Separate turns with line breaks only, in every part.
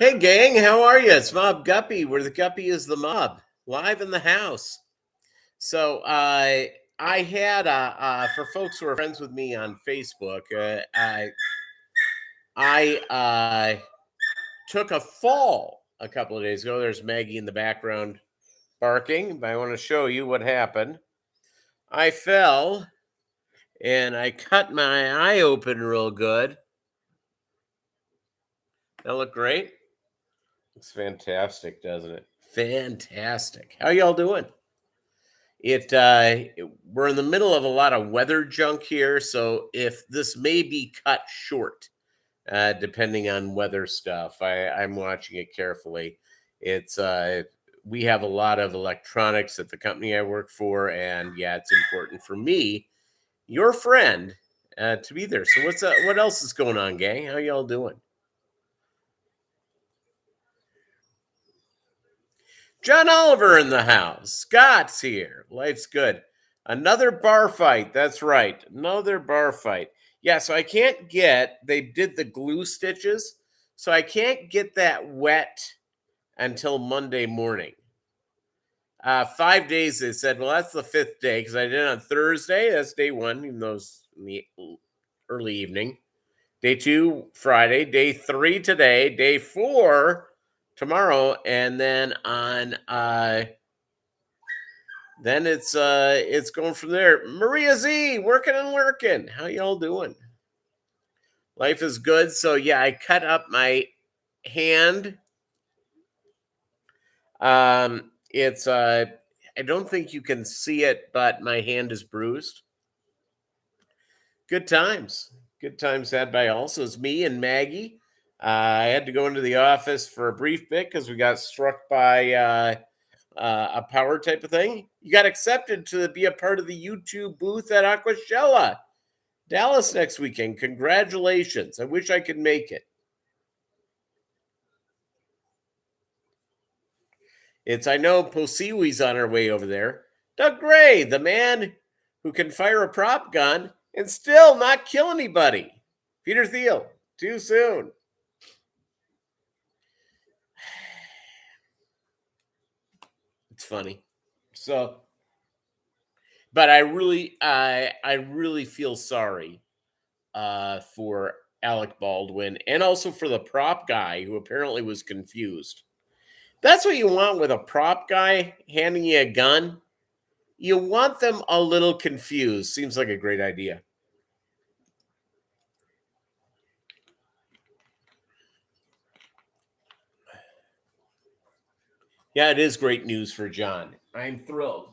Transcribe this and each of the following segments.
Hey gang, how are you? It's Mob Guppy, where the Guppy is the mob, live in the house. So I had for folks who are friends with me on Facebook, I took a fall a couple of days ago. There's Maggie in the background barking, but I want to show you what happened. I fell and I cut my eye open real good. That look great? Looks fantastic, doesn't it? Fantastic. How y'all doing? We're in the middle of a lot of weather junk here, so if this may be cut short, depending on weather stuff, I'm watching it carefully. It's We have a lot of electronics at the company I work for, and yeah, it's important for me, your friend, to be there. So what else is going on, gang? How y'all doing? John Oliver in the house. Scott's here. Life's good. Another bar fight. That's right. Another bar fight. Yeah, so I can't get, they did the glue stitches, so I can't get that wet until Monday morning. 5 days, they said, well, that's the fifth day because I did it on Thursday. That's day one, even though it's in the early evening. Day two, Friday. Day three, today. Day four, tomorrow. And then on then it's going from there. Maria Z, working and working. How y'all doing? Life is good. So yeah, I cut up my hand. It's I don't think you can see it, but my hand is bruised. Good times. Good times had by all. So it's me and Maggie. I had to go into the office for a brief bit because we got struck by a power type of thing. You got accepted to be a part of the YouTube booth at Aquashella, Dallas next weekend. Congratulations. I wish I could make it. I know Posiwi's on her way over there. Doug Gray, the man who can fire a prop gun and still not kill anybody. Peter Thiel, too soon. It's funny. So, but I really feel sorry for Alec Baldwin and also for the prop guy who apparently was confused. That's what you want with a prop guy handing you a gun. You want them a little confused. Seems like a great idea. Yeah, it is great news for John. I'm thrilled.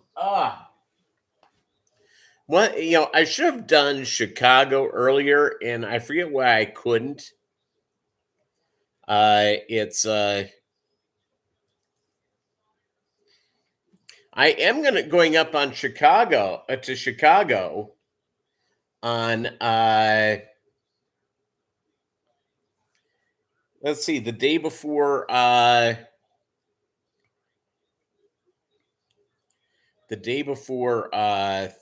What I should have done Chicago earlier, and I forget why I couldn't. It's I am going up on Chicago to Chicago on let's see, the day before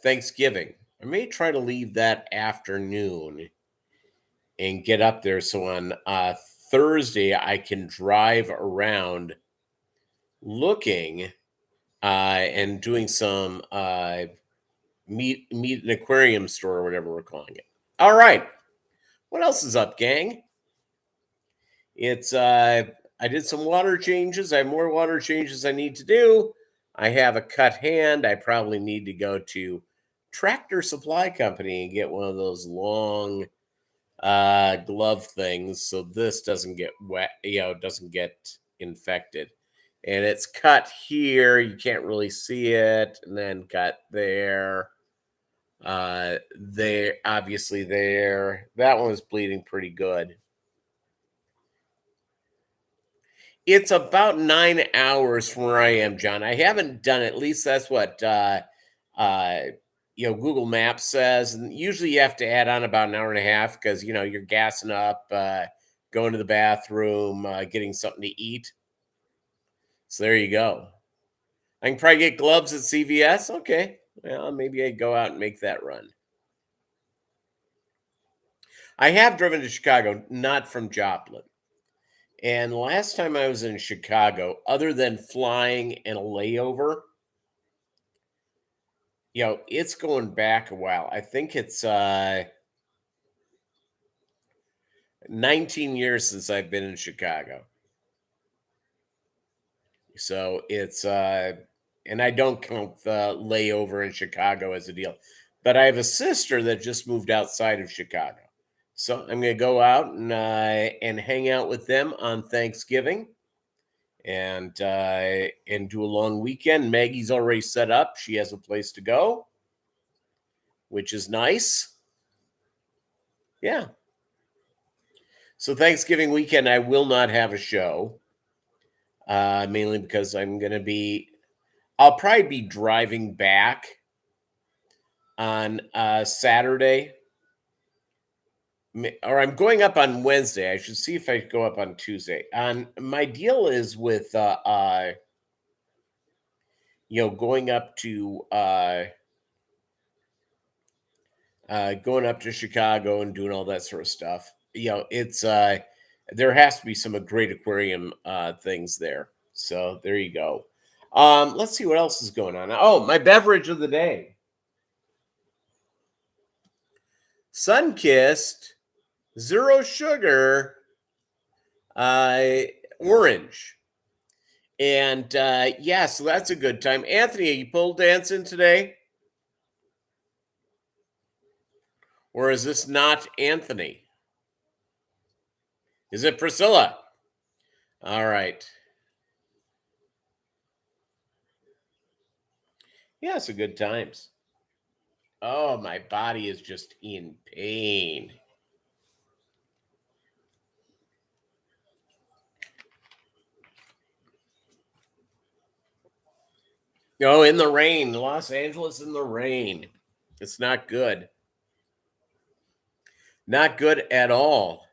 Thanksgiving. I may try to leave that afternoon and get up there so on Thursday I can drive around looking and doing some meet an aquarium store or whatever we're calling it. All right. What else is up, gang? It's I did some water changes. I have more water changes I need to do. I have a cut hand. I probably need to go to Tractor Supply Company and get one of those long glove things so this doesn't get wet, doesn't get infected. And it's cut here. You can't really see it. And then cut there. There, obviously there. That one was bleeding pretty good. It's about 9 hours from where I am, John. I haven't done it. At least that's what uh, Google Maps says. And usually you have to add on about an hour and a half because you're gassing up, going to the bathroom, getting something to eat. So there you go. I can probably get gloves at CVS. Okay, well maybe I go out and make that run. I have driven to Chicago, not from Joplin. And last time I was in Chicago, other than flying and a layover, it's going back a while. I think it's 19 years since I've been in Chicago. So it's and I don't count the layover in Chicago as a deal. But I have a sister that just moved outside of Chicago. So I'm going to go out and hang out with them on Thanksgiving and do a long weekend. Maggie's already set up. She has a place to go, which is nice. Yeah. So Thanksgiving weekend, I will not have a show, mainly because I'll probably be driving back on Saturday, or I'm going up on Wednesday. I should see if I go up on Tuesday. On my deal is with going up to Chicago and doing all that sort of stuff. It's there has to be some great aquarium things there. So there you go. Let's see what else is going on. Oh, my beverage of the day. Sunkissed, zero sugar, orange. And yeah, so that's a good time. Anthony, are you pole dancing today? Or is this not Anthony? Is it Priscilla? All right. Yeah, so good times. Oh, my body is just in pain. Oh, in the rain, Los Angeles in the rain. It's not good. Not good at all.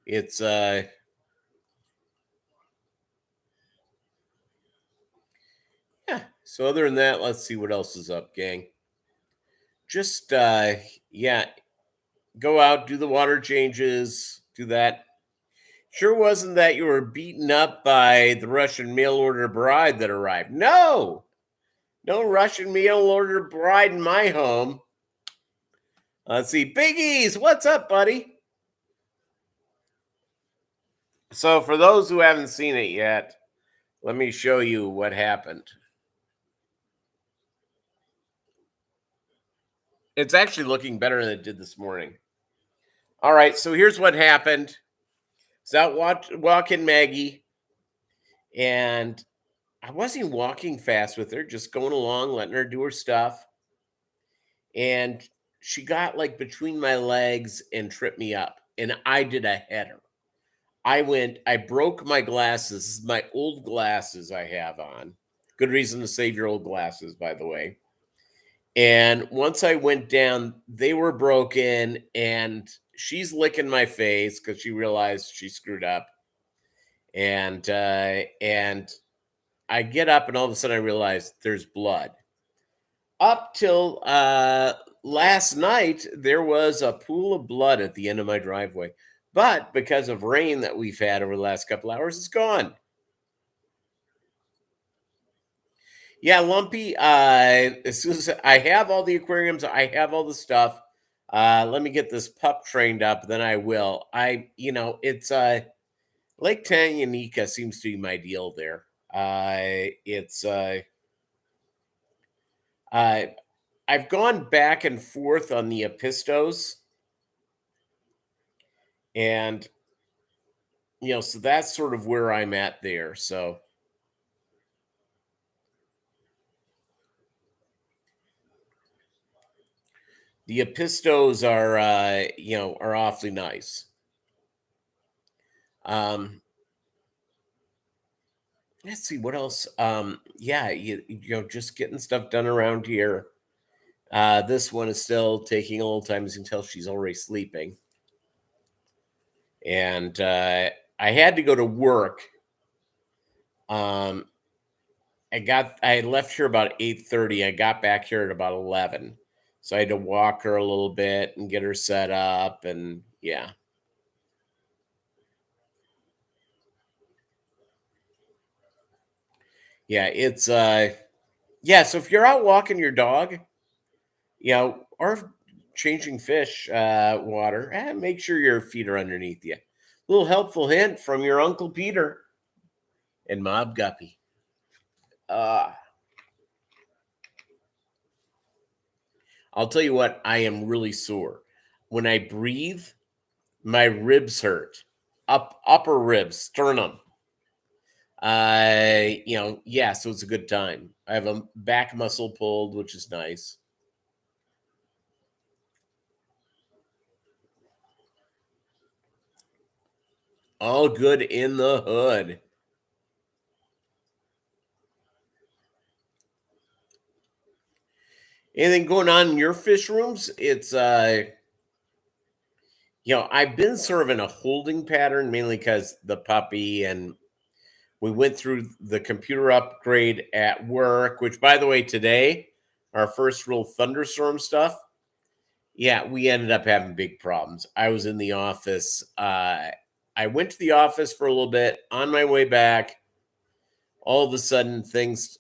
It's yeah. So other than that, let's see what else is up, gang. Just yeah, go out, do the water changes, do that. Sure wasn't that you were beaten up by the Russian mail order bride that arrived. No. No Russian mail order bride in my home. Let's see. Biggies, what's up, buddy? So for those who haven't seen it yet, let me show you what happened. It's actually looking better than it did this morning. All right, so here's what happened. I was out walking Maggie, and I wasn't walking fast with her, just going along, letting her do her stuff. And she got like between my legs and tripped me up. And I did a header. I broke my glasses, my old glasses I have on. Good reason to save your old glasses, by the way. And once I went down, they were broken, and she's licking my face because she realized she screwed up. And I get up, and all of a sudden I realize there's blood. Up till last night, there was a pool of blood at the end of my driveway. But because of rain that we've had over the last couple hours, it's gone. Yeah, Lumpy. As soon as I have all the aquariums, I have all the stuff. Let me get this pup trained up, then I will. It's Lake Tanganyika seems to be my deal there. It's I've gone back and forth on the Epistos, and so that's sort of where I'm at there. So the Epistos are awfully nice. Let's see what else. Yeah, just getting stuff done around here. This one is still taking a little time, as you can tell she's already sleeping. And I had to go to work. I left here about 8:30. I got back here at about 11. So I had to walk her a little bit and get her set up and yeah. Yeah, it's yeah, so if you're out walking your dog, or changing fish water, make sure your feet are underneath you. Little helpful hint from your Uncle Peter and Mob Guppy. Uh I'll tell you what, I am really sore. When I breathe, my ribs hurt. Upper ribs, sternum. Yeah, so it's a good time. I have a back muscle pulled, which is nice. All good in the hood. Anything going on in your fish rooms? It's I've been sort of in a holding pattern mainly because the puppy and we went through the computer upgrade at work, which by the way, today, our first real thunderstorm stuff. Yeah, we ended up having big problems. I was in the office. I went to the office for a little bit. On my way back, all of a sudden,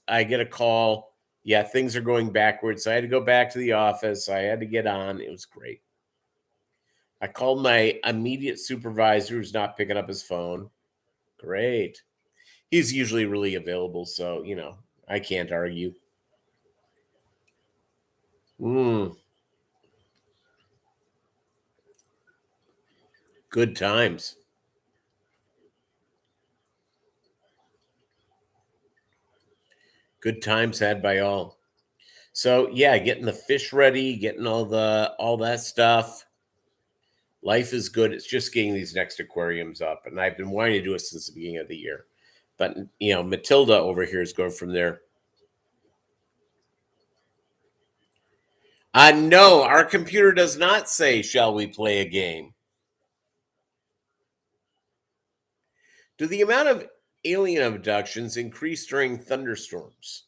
I get a call. Yeah, things are going backwards. So I had to go back to the office. I had to get on. It was great. I called my immediate supervisor who's not picking up his phone. Great. He's usually really available. So, I can't argue. Mm, good times. Good times had by all. So yeah, getting the fish ready, getting all that stuff. Life is good. It's just getting these next aquariums up, and I've been wanting to do it since the beginning of the year. But Matilda over here is going from there. No, our computer does not say, "Shall we play a game?" Do the amount of alien abductions increase during thunderstorms?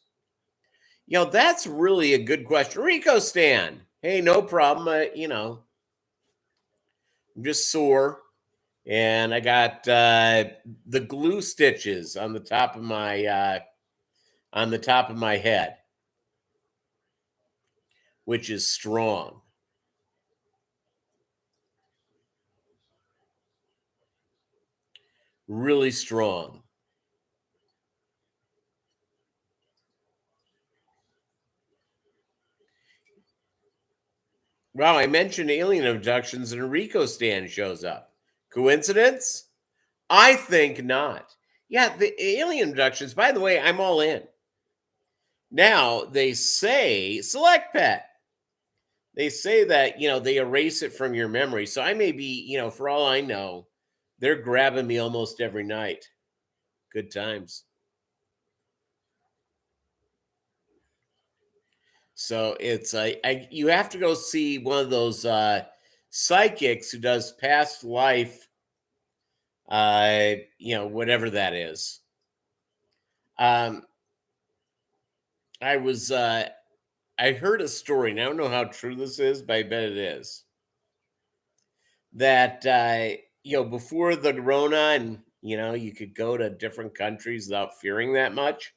That's really a good question. Rico Stan. Hey, no problem. I'm just sore. And I got the glue stitches on the top of my head, which is strong, really strong. Wow, I mentioned alien abductions and Rico Stan shows up. Coincidence? I think not. Yeah, the alien abductions, by the way, I'm all in. Now, they say select pet. They say that, they erase it from your memory. So I may be, for all I know, they're grabbing me almost every night. Good times. So it's you have to go see one of those psychics who does past life, whatever that is. Um, I was I heard a story, and I don't know how true this is, but I bet it is. That before the Rona, and you could go to different countries without fearing that much.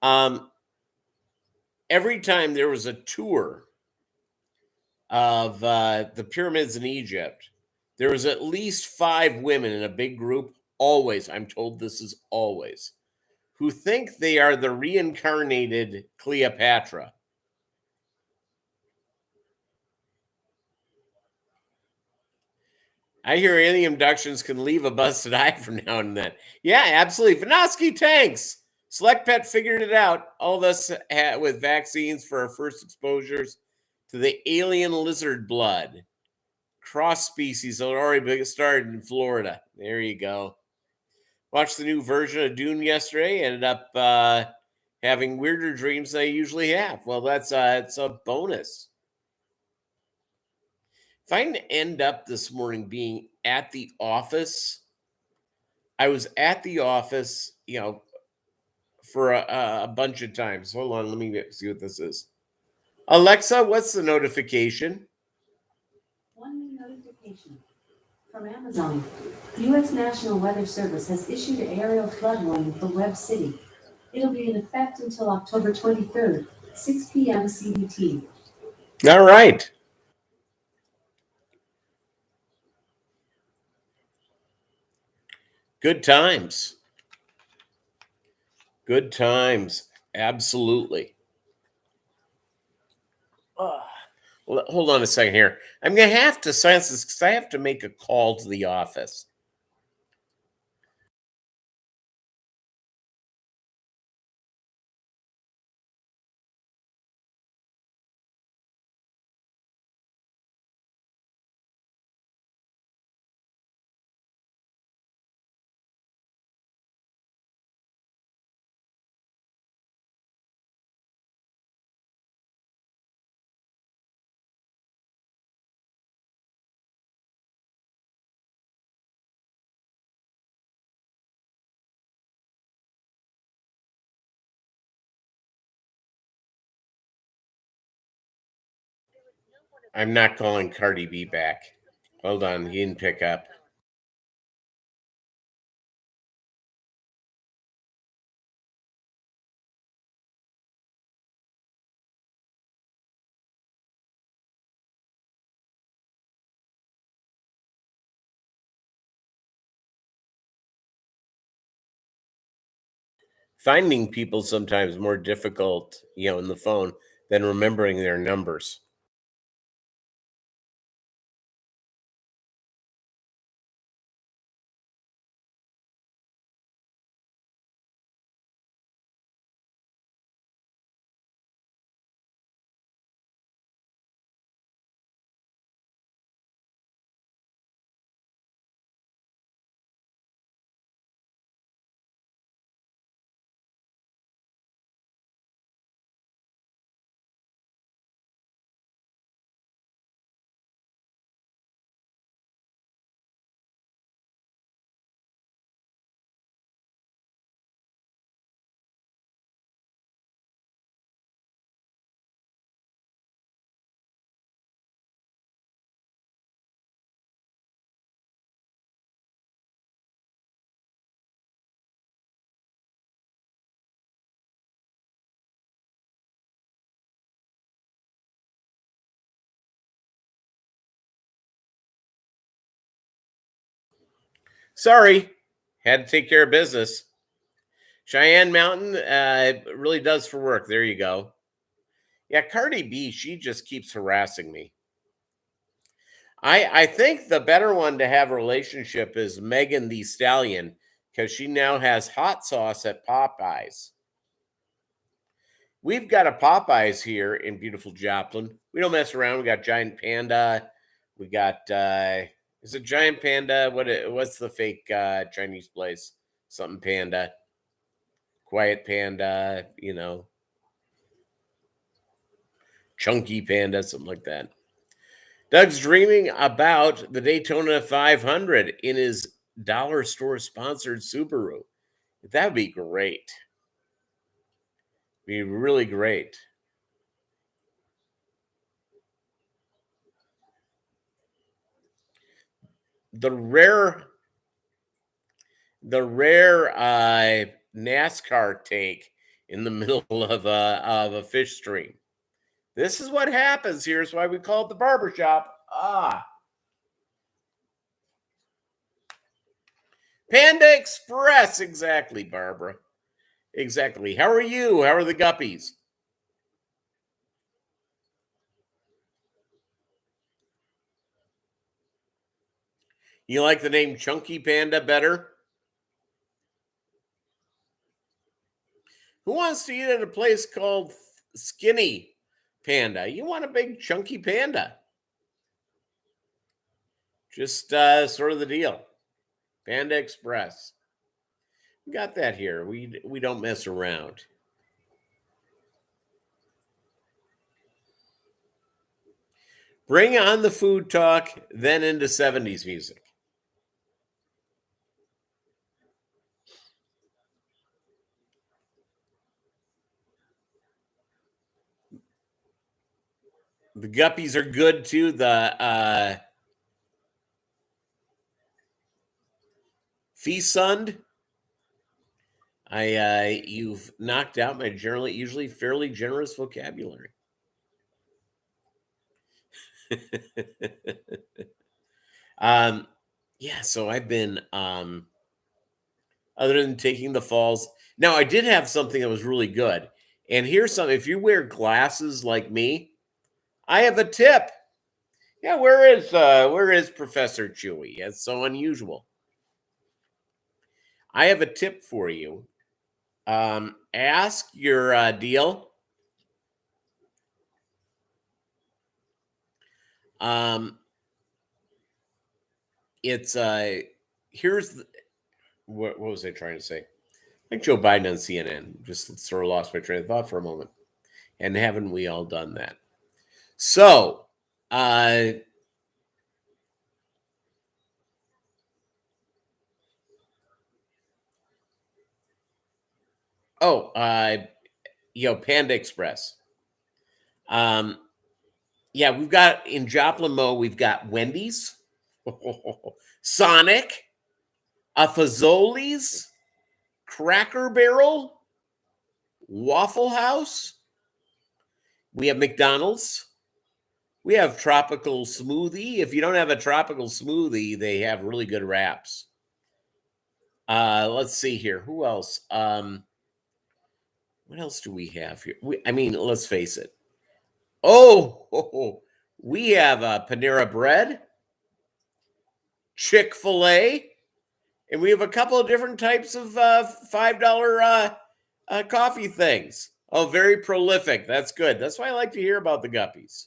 Um, every time there was a tour of the pyramids in Egypt, there was at least five women in a big group, always, I'm told this is always, who think they are the reincarnated Cleopatra. I hear alien abductions can leave a busted eye from now and then. Yeah, absolutely. Vinosky tanks. Select Pet figured it out. All of us with vaccines for our first exposures to the alien lizard blood. Cross species that already started in Florida. There you go. Watched the new version of Dune yesterday. Ended up having weirder dreams than I usually have. Well, that's it's a bonus. If I end up this morning being at the office, I was at the office, for a bunch of times. Hold on, let me see what this is. Alexa, what's the notification?
One new notification from Amazon. U.S. National Weather Service has issued an aerial flood warning for Webb City. It'll be in effect until October 23rd, 6 p.m. CDT.
All right. Good times. Good times. Absolutely. Hold on a second here. I'm going to have to silence this because I have to make a call to the office. I'm not calling Cardi B back. Hold on, he didn't pick up. Finding people sometimes more difficult, in the phone than remembering their numbers. Sorry, had to take care of business. Cheyenne Mountain really does for work. There you go. Yeah, Cardi B, she just keeps harassing me. I think the better one to have a relationship is Megan the Stallion because she now has hot sauce at Popeyes. We've got a Popeyes here in beautiful Joplin. We don't mess around. We got Giant Panda. We got is it Giant Panda? What's the fake Chinese place? Something Panda. Quiet Panda, Chunky Panda, something like that. Doug's dreaming about the Daytona 500 in his dollar store sponsored Subaru. That would be great. Be really great. The rare NASCAR take in the middle of a fish stream. This is what happens. Here's why we call it the barbershop. Panda Express. Exactly, Barbara. Exactly. How are you? How are the Guppies? You like the name Chunky Panda better? Who wants to eat at a place called Skinny Panda? You want a big chunky panda. Just sort of the deal. Panda Express. We got that here. We don't mess around. Bring on the food talk, then into 70s music. The Guppies are good too. The Feasund. You've knocked out my generally usually fairly generous vocabulary. um, yeah, so I've been other than taking the falls. Now I did have something that was really good. And here's something: if you wear glasses like me, I have a tip. Yeah, where is Professor Chewy? It's so unusual. I have a tip for you. Ask your deal. Um, it's here's the, what was I trying to say? Like Joe Biden on CNN. Just sort of lost my train of thought for a moment. And haven't we all done that? So, uh, oh, Panda Express. Um, yeah, we've got in Joplin Mo, we've got Wendy's, Sonic, a Fazoli's, Cracker Barrel, Waffle House. We have McDonald's. We have tropical smoothie. If you don't have a tropical smoothie, they have really good wraps. Let's see here. Who else? What else do we have here? I mean, let's face it. Oh, we have Panera Bread, Chick-fil-A, and we have a couple of different types of $5 coffee things. Oh, very prolific. That's good. That's why I like to hear about the Guppies.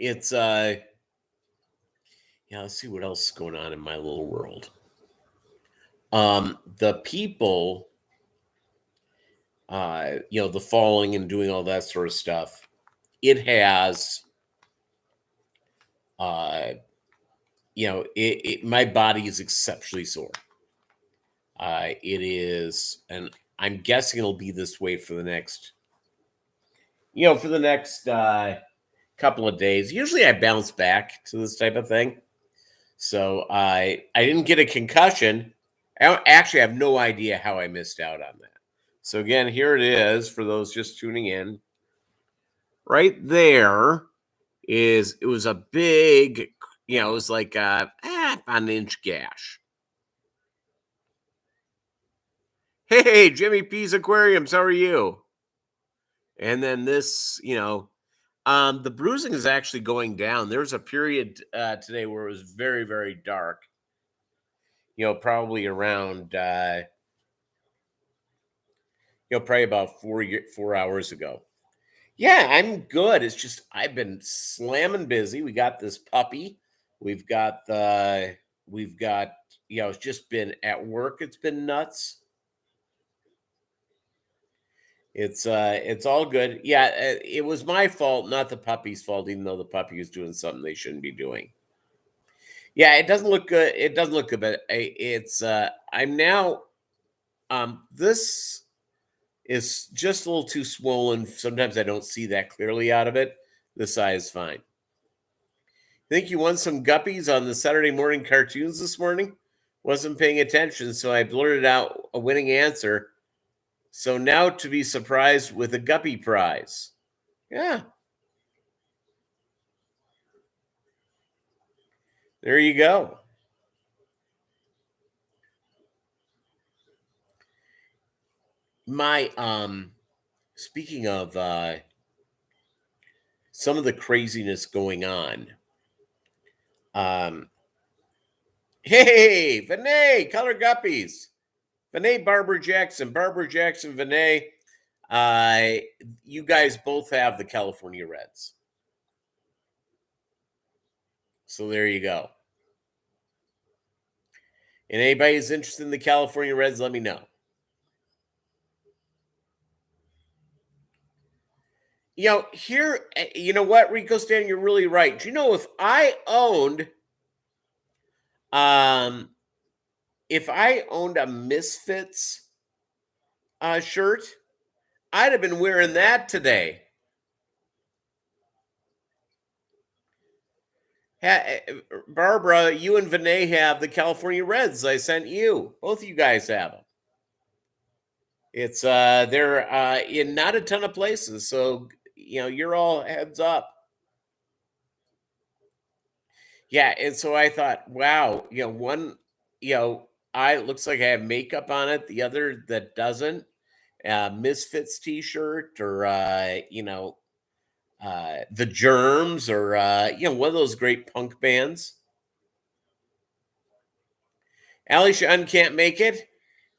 It's yeah, let's see what else is going on in my little world. The people, the falling and doing all that sort of stuff, it has, uh, my body is exceptionally sore. It is, and I'm guessing it'll be this way for the next, couple of days. Usually I bounce back to this type of thing. So I didn't get a concussion. Actually, I have no idea how I missed out on that. So again, here it is for those just tuning in. Right there it was a big, it was like an inch gash. Hey, Jimmy P's Aquariums, how are you? And then this, the bruising is actually going down. There was a period today where it was very, very dark. Probably around, probably about 4 hours ago. Yeah, I'm good. It's just I've been slamming busy. We got this puppy. We've got it's just been at work. It's been nuts. It's all good. Yeah, it was my fault, not the puppy's fault, even though the puppy was doing something they shouldn't be doing. Yeah, it doesn't look good. It doesn't look good, but it's I'm now this is just a little too swollen. Sometimes I don't see that clearly out of it. This eye is fine. Think you won some guppies on the Saturday morning cartoons this morning? Wasn't paying attention, so I blurted out a winning answer. So now to be surprised with a guppy prize. Yeah. There you go. My speaking of some of the craziness going on. Hey, Vinay, Color Guppies. Vinay Barbara Jackson, Vinay. You guys both have the California Reds. So there you go. And anybody who's interested in the California Reds, let me know. Here, you know what, Rico Stan, you're really right. Do you know um, if I owned a Misfits shirt, I'd have been wearing that today. Barbara, you and Vinay have the California Reds I sent you. Both of you guys have them. It's they're in not a ton of places, so you're all heads up. Yeah, and so I thought, wow, one, I it looks like I have makeup on it. The other that doesn't, Misfits T-shirt, or the Germs, or one of those great punk bands. Ali Shun can't make it.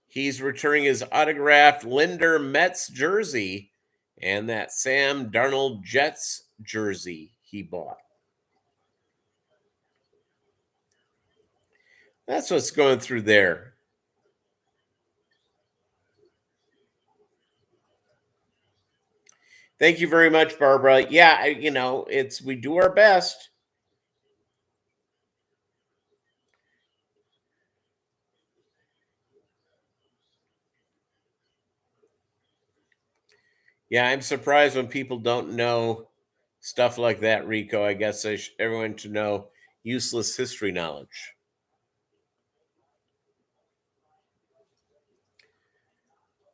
He's returning his autographed Linder Mets jersey and that Sam Darnold Jets jersey he bought. That's what's going through there. Thank you very much, Barbara. Yeah, it's we do our best. Yeah, I'm surprised when people don't know stuff like that, Rico. I guess everyone should know useless history knowledge.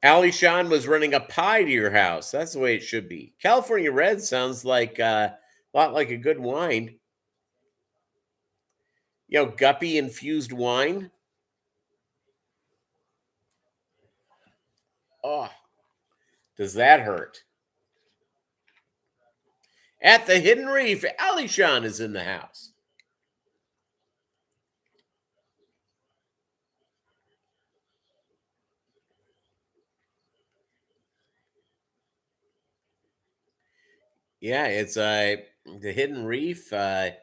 Ali Shawn was running a pie to your house. That's the way it should be. California Red sounds like a lot like a good wine. Guppy infused wine. Oh, does that hurt? At the Hidden Reef, Ali Shawn is in the house. Yeah, it's the Hidden Reef. I've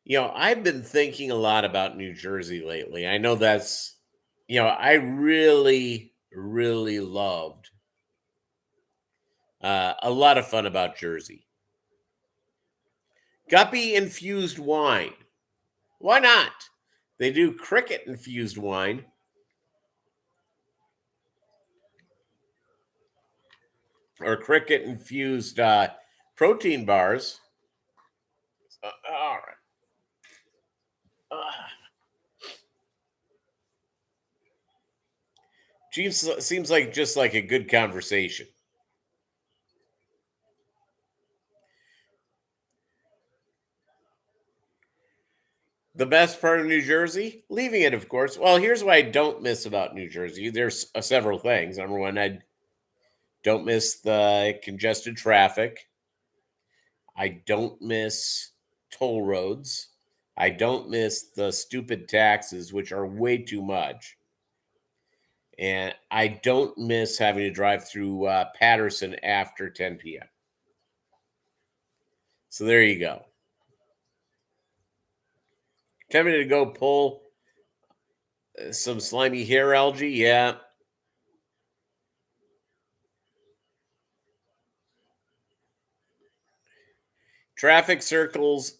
been thinking a lot about New Jersey lately. I know that's, I really, really loved a lot of fun about Jersey. Guppy infused wine. Why not? They do cricket infused wine. Or cricket infused protein bars. All right. Seems like just like a good conversation. The best part of New Jersey? Leaving it, of course. Well, here's what I don't miss about New Jersey. There's several things. Number one, I don't miss the congested traffic. I don't miss toll roads. I don't miss the stupid taxes, which are way too much. And I don't miss having to drive through Patterson after 10 p.m. So there you go. Tempted to go pull some slimy hair algae? Yeah. Traffic circles,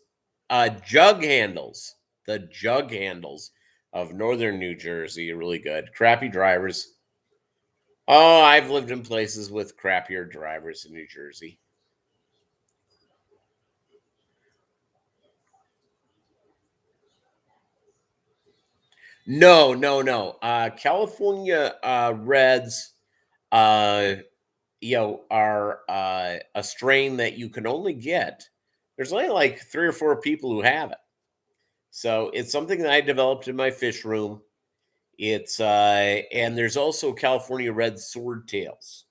jug handles. The jug handles of northern New Jersey are really good. Crappy drivers. Oh, I've lived in places with crappier drivers in New Jersey. No, no, no. California Reds, uh, are a strain that you can only get. There's only like 3 or 4 people who have it. So it's something that I developed in my fish room. It's and there's also California Red Swordtails.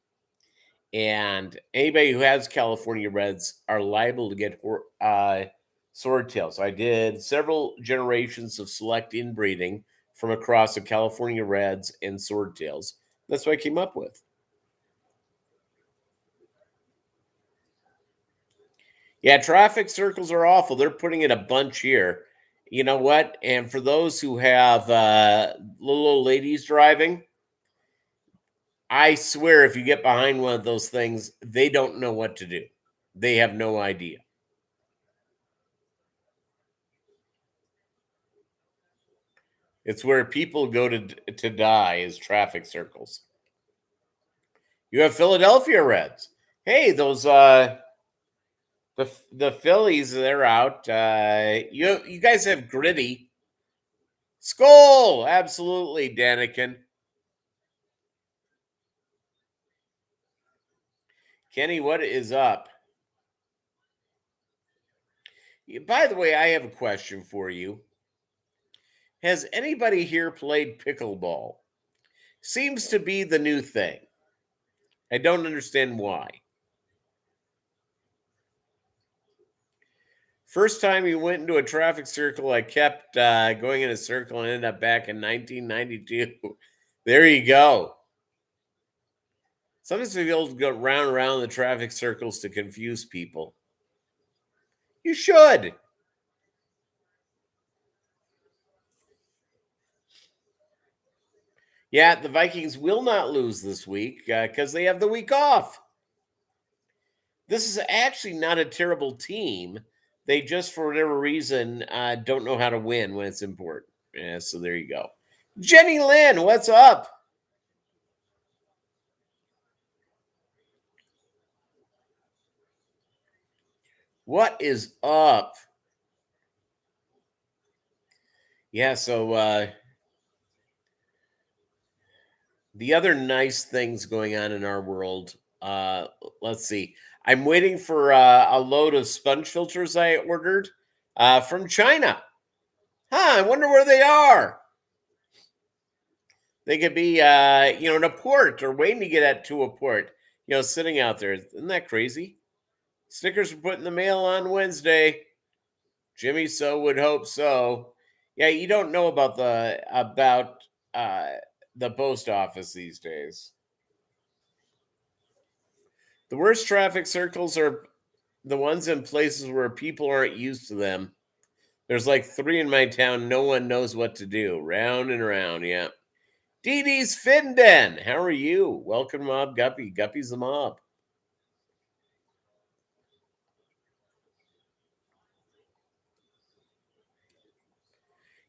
And anybody who has California Reds are liable to get swordtails. I did several generations of select inbreeding from across the California Reds and swordtails. That's what I came up with. Yeah, traffic circles are awful. They're putting in a bunch here. You know what? And for those who have little old ladies driving, I swear, if you get behind one of those things, they don't know what to do. They have no idea. It's where people go to die is traffic circles. You have Philadelphia Reds. Hey, those the Phillies, they're out. You guys have Gritty. Skull, absolutely, Daniken. Kenny, what is up? By the way, I have a question for you. Has anybody here played pickleball? Seems to be the new thing. I don't understand why. First time you went into a traffic circle, I kept going in a circle and ended up back in 1992. There you go. Sometimes we able to go round and round the traffic circles to confuse people. You should. Yeah, the Vikings will not lose this week because they have the week off. This is actually not a terrible team. They just, for whatever reason, don't know how to win when it's important. Yeah, so there you go. Jenny Lynn, what's up? What is up? Yeah, so the other nice things going on in our world, let's see. I'm waiting for a load of sponge filters I ordered from China. I wonder where they are. They could be, in a port or waiting to get to a port, sitting out there. Isn't that crazy? Snickers were put in the mail on Wednesday. Jimmy so would hope so. Yeah, you don't know about the post office these days. The worst traffic circles are the ones in places where people aren't used to them. There's like 3 in my town. No one knows what to do. Round and around. Yeah. Dee Dee's Fin Den. How are you? Welcome, Mob Guppy. Guppy's the mob.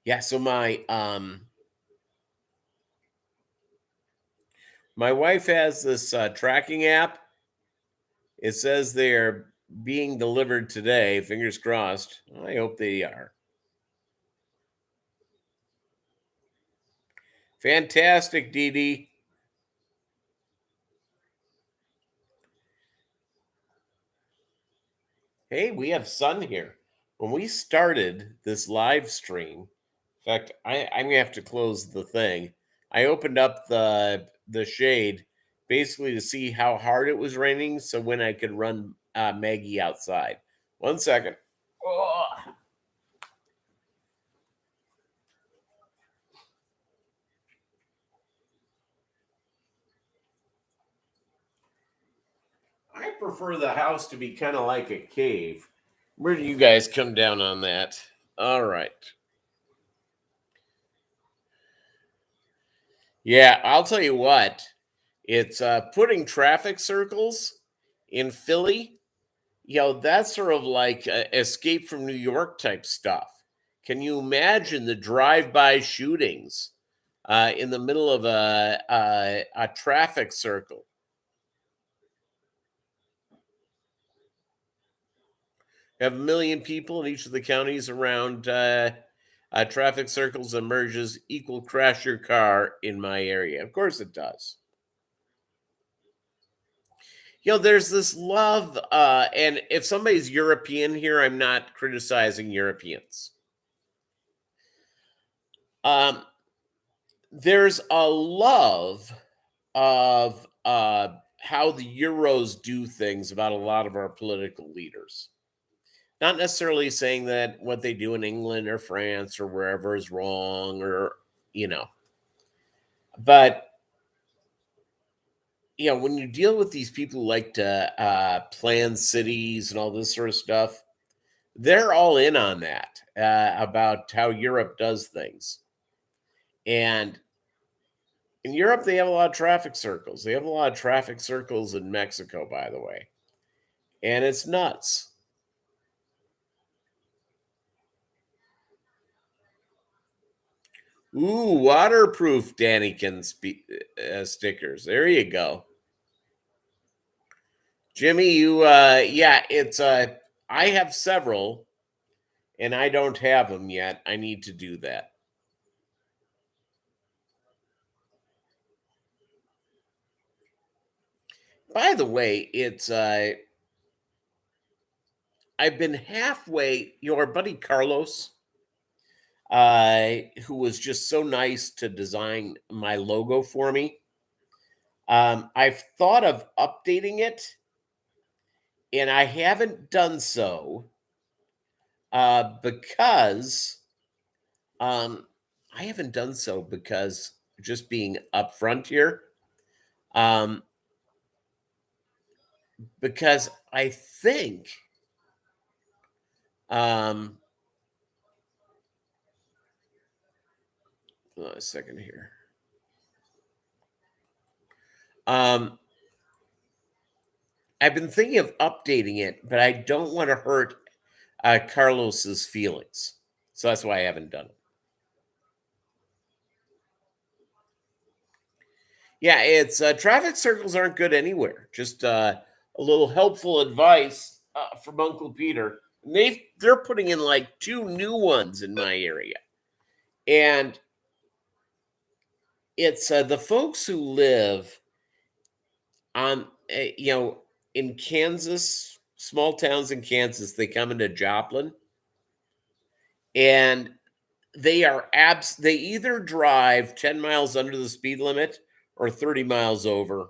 Yeah, so my wife has this tracking app. It says they're being delivered today. Fingers crossed. I hope they are. Fantastic, Dee Dee. Hey, we have sun here. When we started this live stream, in fact, I'm gonna have to close the thing. I opened up the shade basically to see how hard it was raining, so when I could run Maggie outside. 1 second. Oh. I prefer the house to be kind of like a cave. Where do you guys come down on that? All right. Yeah, I'll tell you what. It's putting traffic circles in Philly. That's sort of like escape from New York type stuff. Can you imagine the drive-by shootings in the middle of a traffic circle? Have a million people in each of the counties around traffic circles emerges equal crash your car in my area. Of course it does. There's this love, and if somebody's European here, I'm not criticizing Europeans. Um, there's a love of how the Euros do things about a lot of our political leaders. Not necessarily saying that what they do in England or France or wherever is wrong or, you know, but when you deal with these people who like to plan cities and all this sort of stuff, they're all in on that about how Europe does things. And In Europe, they have a lot of traffic circles. They have a lot of traffic circles in Mexico, by the way. And it's nuts. Ooh, waterproof Daniken stickers. There you go. Jimmy, yeah, it's, I have several and I don't have them yet. I need to do that. By the way, it's, I've been halfway, your buddy Carlos, who was just so nice to design my logo for me. I've thought of updating it, and I haven't done so because I haven't done so because just being upfront here, um, because I think um, hold on a second here. Um, I've been thinking of updating it, but I don't want to hurt Carlos's feelings, so that's why I haven't done it. Yeah, it's traffic circles aren't good anywhere. Just a little helpful advice from Uncle Peter. They're putting in like 2 new ones in my area, and it's the folks who live on in Kansas, small towns in Kansas. They come into Joplin, and they either drive 10 miles under the speed limit or 30 miles over.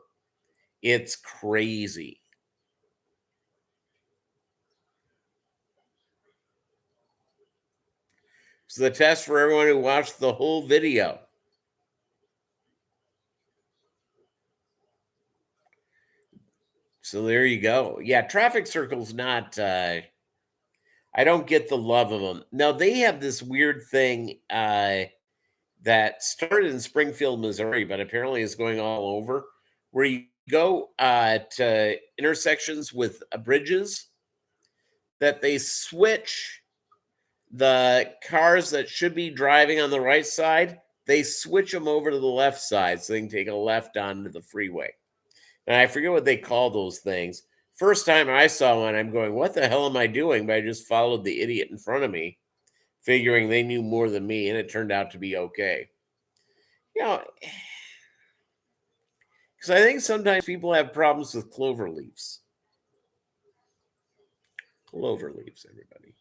It's crazy. So the test for everyone who watched the whole video. So there you go. Yeah, traffic circles not I don't get the love of them. Now they have this weird thing that started in Springfield, Missouri, but apparently is going all over, where you go to intersections with bridges that they switch the cars that should be driving on the right side, they switch them over to the left side so they can take a left onto the freeway. And I forget what they call those things. First time I saw one, I'm going, what the hell am I doing? But I just followed the idiot in front of me, figuring they knew more than me, and it turned out to be okay. You know, because I think sometimes people have problems with clover leaves. Clover leaves, everybody.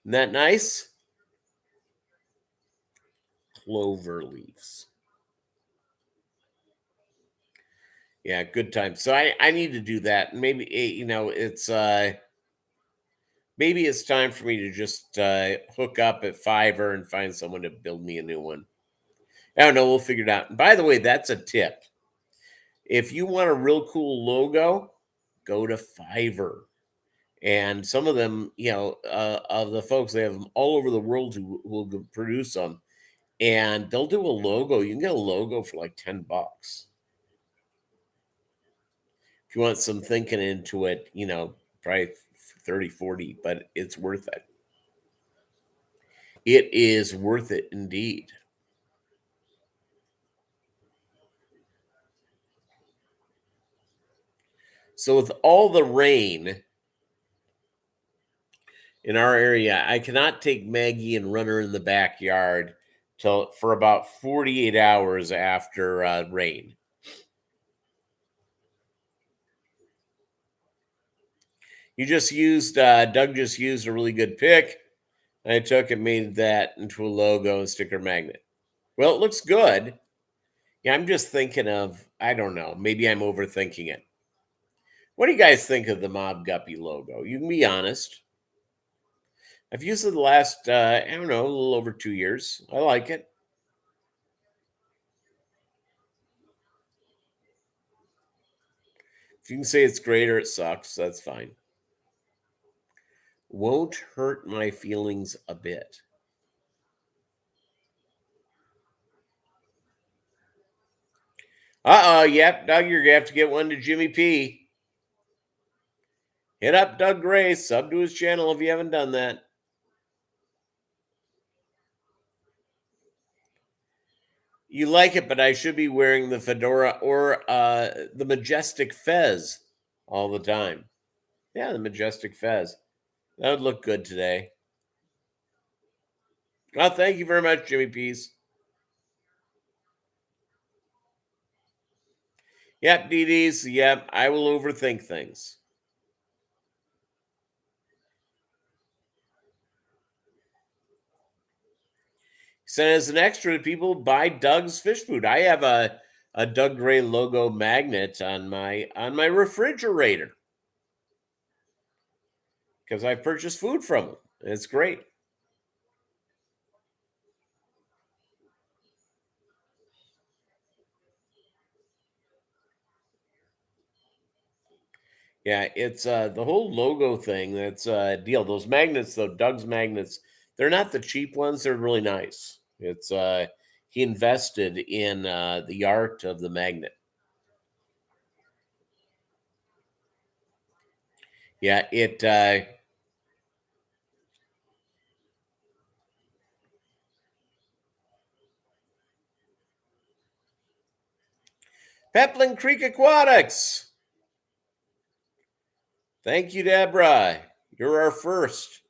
Isn't that nice? Clover leaves. Yeah, good time. So I need to do that. Maybe it's maybe it's time for me to just hook up at Fiverr and find someone to build me a new one. I don't know. We'll figure it out. And by the way, that's a tip. If you want a real cool logo, go to Fiverr. And some of them, of the folks, they have them all over the world who will produce them. And they'll do a logo. You can get a logo for like $10. If you want some thinking into it, probably 30, 40, but it's worth it. It is worth it indeed. So with all the rain in our area, I cannot take Maggie and run her in the backyard for about 48 hours after rain. Doug just used a really good pick. I took and made that into a logo and sticker magnet. Well, it looks good. Yeah, I'm just thinking of, I don't know, maybe I'm overthinking it. What do you guys think of the Mobb Guppy logo? You can be honest. I've used it the last, I don't know, a little over 2 years. I like it. If you can say it's great or it sucks, that's fine. Won't hurt my feelings a bit. Yep, Doug, you're gonna have to get one to Jimmy P. Hit up Doug Gray, sub to his channel if you haven't done that. You like it, but I should be wearing the fedora or the majestic fez all the time. Yeah, the majestic fez. That would look good today. Oh, thank you very much, Jimmy Peas. Yep, DDs. Yep, I will overthink things. So as an extra, people buy Doug's fish food. I have a Doug Gray logo magnet on my refrigerator because I purchased food from him. It's great. Yeah, it's the whole logo thing. That's a deal. Those magnets, though, Doug's magnets, they're not the cheap ones. They're really nice. It's he invested in the art of the magnet. Yeah, it. Peplin Creek Aquatics. Thank you, Deborah. You're our first.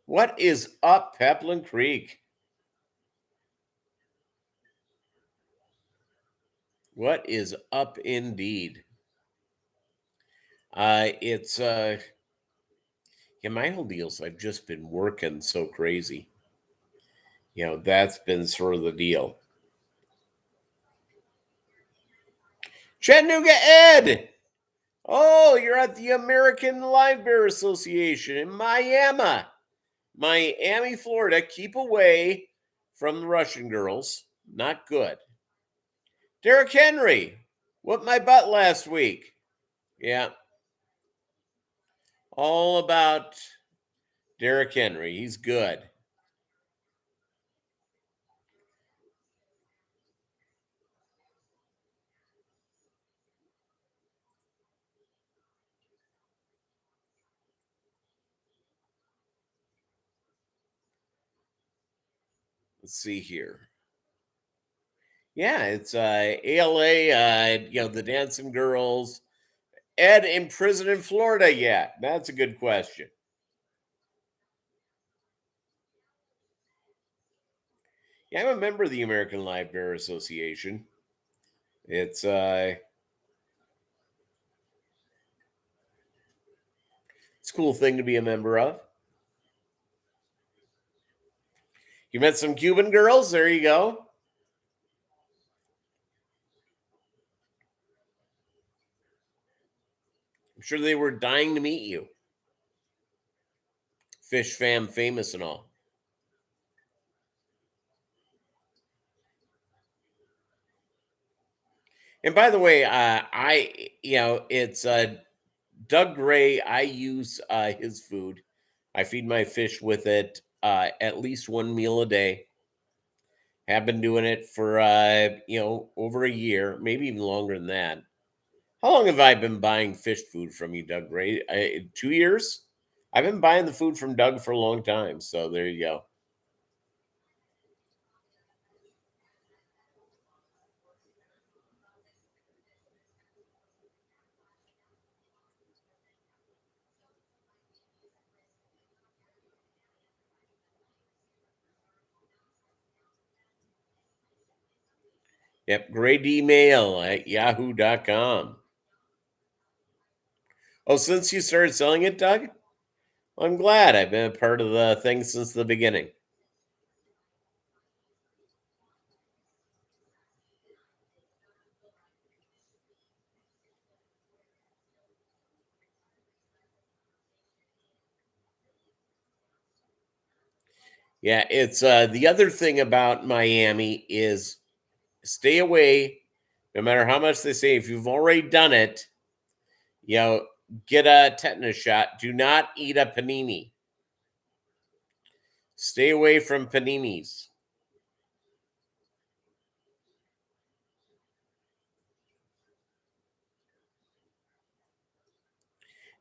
What is up, Peplin Creek? What is up indeed? It's yeah, my whole deals. I've just been working so crazy. That's been sort of the deal. Chattanooga Ed. Oh, you're at the American Live Bear Association in Miami, Florida. Keep away from the Russian girls. Not good. Derrick Henry. Whooped my butt last week. Yeah. All about Derrick Henry. He's good. Let's see here. Yeah, it's ALA, the dancing girls. Ed in prison in Florida yet? That's a good question. Yeah, I'm a member of the American Live Bear Association. It's a cool thing to be a member of. You met some Cuban girls? There you go. I'm sure they were dying to meet you. Fish fam famous and all. And by the way, it's Doug Gray. I use his food. I feed my fish with it at least one meal a day. Have been doing it for over a year, maybe even longer than that. How long have I been buying fish food from you, Doug Gray? 2 years. I've been buying the food from Doug for a long time. So there you go. Yep, great email at yahoo.com. Oh, since you started selling it, Doug? Well, I'm glad. I've been a part of the thing since the beginning. Yeah, it's the other thing about Miami is stay away, no matter how much they say. If you've already done it, you know, get a tetanus shot. Do not eat a panini. Stay away from paninis.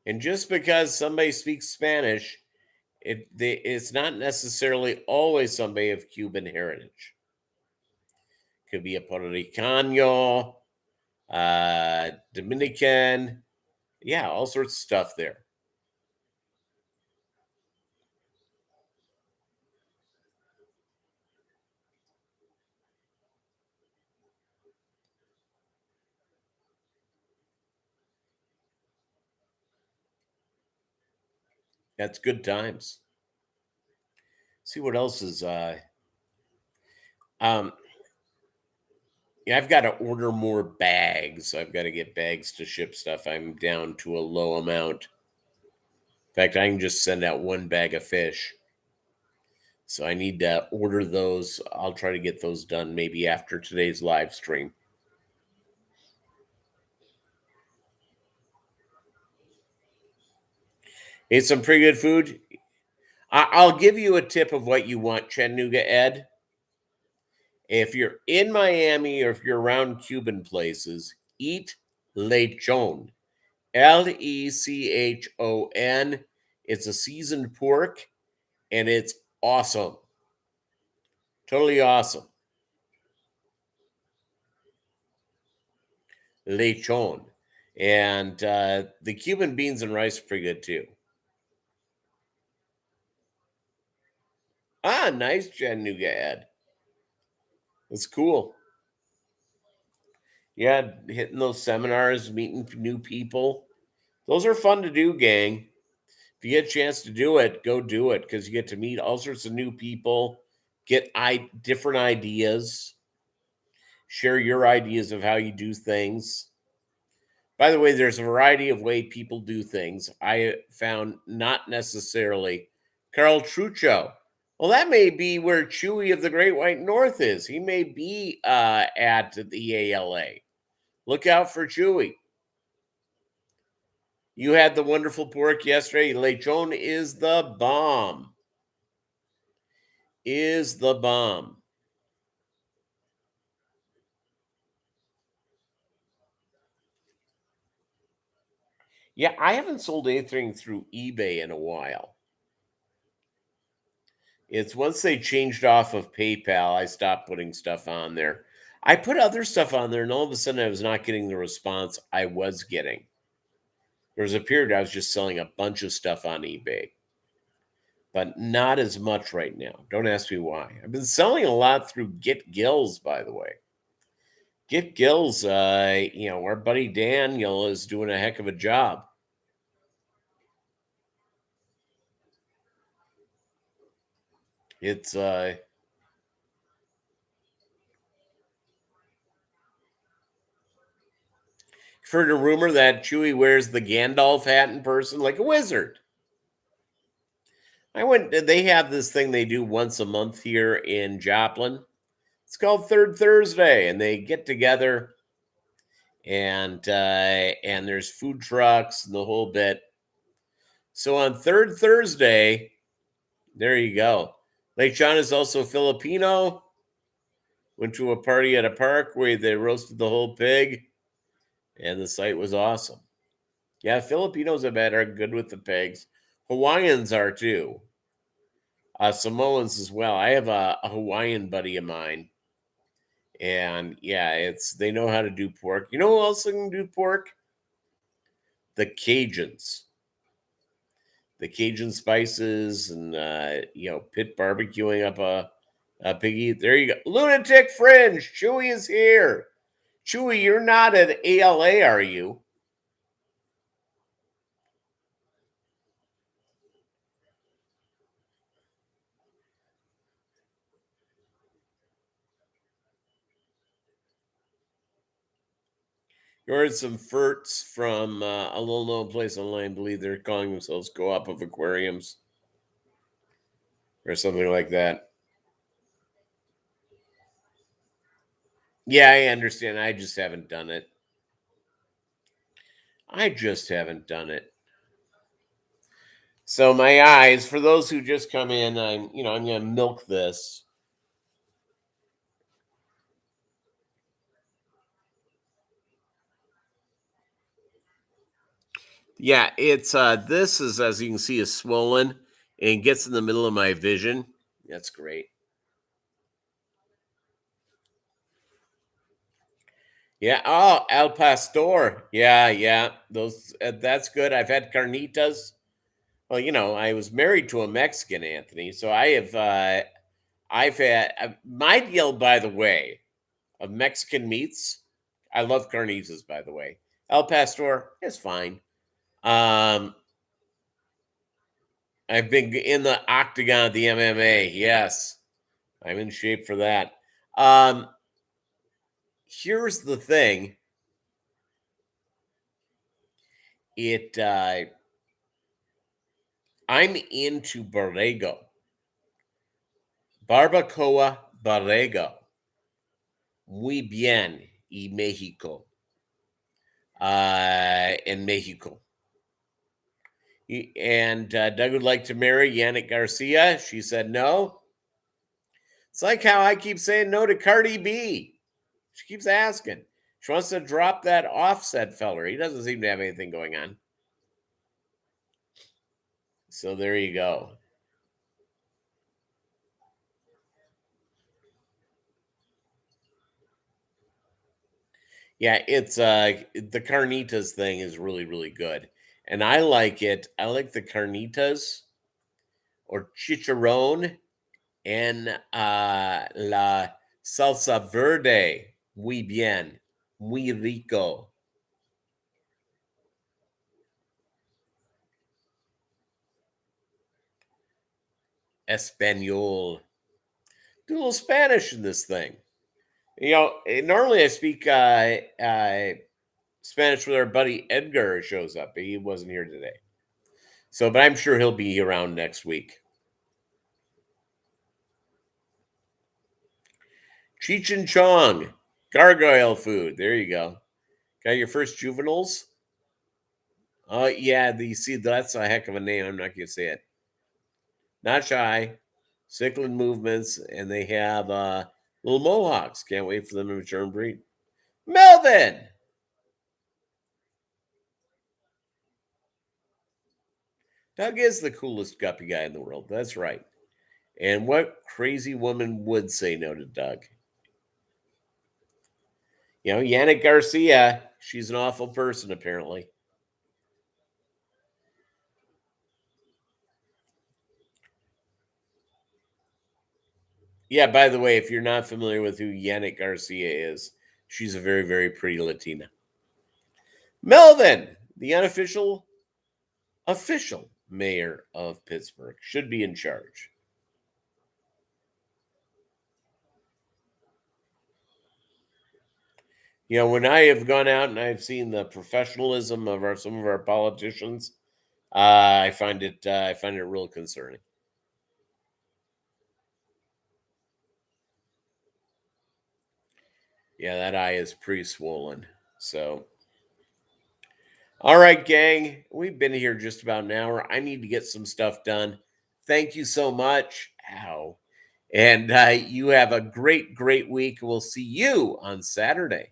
And just because somebody speaks Spanish, it's not necessarily always somebody of Cuban heritage. Could be a Puerto Ricano, Dominican, yeah, all sorts of stuff there. That's good times. See what else is um yeah, I've got to order more bags. I've got to get bags to ship stuff. I'm down to a low amount. In fact, I can just send out one bag of fish. So I need to order those. I'll try to get those done maybe after today's live stream. Ate some pretty good food. I'll give you a tip of what you want, Chattanooga Ed. If you're in Miami or if you're around Cuban places, eat lechon. Lechon. It's a seasoned pork and it's awesome. Totally awesome. Lechon. And the Cuban beans and rice are pretty good too. Ah, nice, Chattanooga Ed. That's cool. Yeah, hitting those seminars, meeting new people. Those are fun to do, gang. If you get a chance to do it, go do it because you get to meet all sorts of new people, get different ideas, share your ideas of how you do things. By the way, there's a variety of way people do things. I found not necessarily Carl Truccio. Well, that may be where Chewy of the Great White North is. He may be at the ALA. Look out for Chewy. You had the wonderful pork yesterday. Lechon is the bomb. Is the bomb. Yeah, I haven't sold anything through eBay in a while. It's once they changed off of PayPal, I stopped putting stuff on there. I put other stuff on there, and all of a sudden I was not getting the response I was getting. There was a period I was just selling a bunch of stuff on eBay, but not as much right now. Don't ask me why. I've been selling a lot through Get Gills, by the way. Get Gills, our buddy Daniel is doing a heck of a job. It's I've heard a rumor that Chewie wears the Gandalf hat in person like a wizard. They have this thing they do once a month here in Joplin. It's called Third Thursday, and they get together and there's food trucks and the whole bit. So on Third Thursday, there you go. Lake John is also Filipino. Went to a party at a park where they roasted the whole pig, and the site was awesome. Yeah, Filipinos, I bet, are good with the pigs. Hawaiians are too. Samoans as well. I have a Hawaiian buddy of mine, and yeah, they know how to do pork. You know who else can do pork? The Cajuns. The Cajun spices and pit barbecuing up a piggy. There you go. Lunatic Fringe. Chewy is here. Chewy, you're not at ALA, are you? You heard some ferts from a little known place online. I believe they're calling themselves Go Up of Aquariums or something like that. Yeah, I understand. I just haven't done it. I just haven't done it. So my eyes, for those who just come in, I'm going to milk this. Yeah, it's this is, as you can see, is swollen and gets in the middle of my vision. That's great. Yeah. Oh, al pastor. Yeah, yeah. Those that's good. I've had carnitas. Well, I was married to a Mexican, Anthony, so I've had my deal, by the way, of Mexican meats. I love carnitas, by the way. El pastor is fine. Um, I've been in the octagon of the MMA. Yes, I'm in shape for that. Um, Here's the thing. It I'm into Borrego, barbacoa Borrego, muy bien y Mexico, in Mexico. And Doug would like to marry Yannick Garcia. She said no. It's like how I keep saying no to Cardi B. She keeps asking. She wants to drop that Offset feller. He doesn't seem to have anything going on. So there you go. Yeah, it's the carnitas thing is really, really good. And I like it. I like the carnitas or chicharrón and la salsa verde. Muy bien. Muy rico. Espanol. Do a little Spanish in this thing. Normally I speak Spanish with our buddy Edgar shows up. He wasn't here today. So, but I'm sure he'll be around next week. Cheech and Chong, gargoyle food. There you go. Got your first juveniles? Yeah, you see, that's a heck of a name. I'm not going to say it. Not shy, cycling movements, and they have little mohawks. Can't wait for them to mature and breed. Melvin! Doug is the coolest guppy guy in the world. That's right. And what crazy woman would say no to Doug? Yannick Garcia, she's an awful person, apparently. Yeah, by the way, if you're not familiar with who Yannick Garcia is, she's a very, very pretty Latina. Melvin, the unofficial, official mayor of Pittsburgh, should be in charge. When I have gone out and I've seen the professionalism of some of our politicians, I find it real concerning. Yeah, that eye is pretty swollen. So, all right, gang, we've been here just about an hour. I need to get some stuff done. Thank you so much. Ow. And you have a great, great week. We'll see you on Saturday.